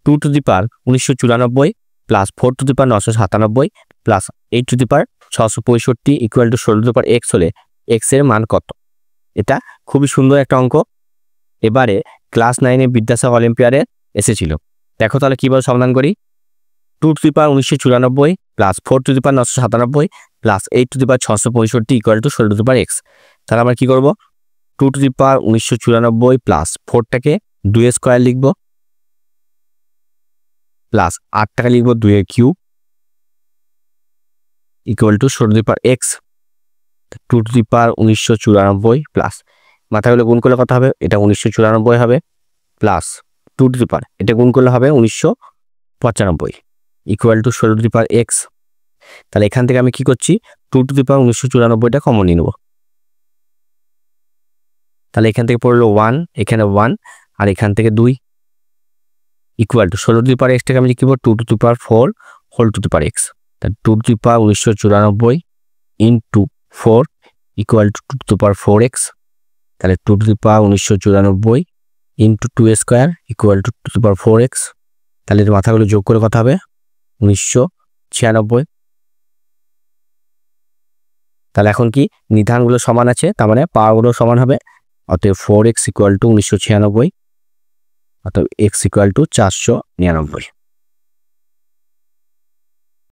2 to the power 1994 plus 4 to the power 997 plus 8 to the power 665 equal to 16 to the power x হলে x এর মান কত? এটা খুবই সুন্দর একটা অঙ্ক, এবারে ক্লাস 9 বিদ্যাসাগর অলিম্পিয়াডে এসেছিল। দেখো তাহলে কিভাবে সমাধান করি। 2 to the power 1994 plus 4 to the power 997 plus 8 to the power 665 equal to 16 to the power x। তাহলে আমরা কি করব, 2 টু দি পাওয়ার 1994 প্লাস 4টাকে 2 স্কয়ার লিখব প্লাস 8টাকে লিখব 2 এর cube equal to 16 to the power x। 2 to the power 1994 plus মাথাগুলো গুণ করলে কত হবে, এটা 1994 হবে প্লাস 2 টু দি পাওয়ার এটা গুণ করলে হবে 1995 equal to 16 to the power x। তাহলে এখান থেকে আমি কি করছি, 2 টু দি পাওয়ার 1994টা কমন নিয়ে নেব। তাহলে এখান থেকে পড়লো 1, এখানে 1 আর এখান থেকে 2 equal to 16 to the power x টাকে আমি লিখব 2 to the power 4 whole to the power x। তাহলে 2 to the power 1994 into 4 equal to 2 to the power 4x। তাহলে 2 to the power 1994 into 2 square equal to 2 to the power 4x। তাহলে এর মাথাগুলো যোগ করে কত হবে, 1996। তাহলে এখন কি নির্ধারণগুলো সমান আছে, তার মানে পাওয়ারগুলো সমান হবে, অতএব 4x ইকুয়াল টু 1996 অতএব x ইকুয়াল টু 499।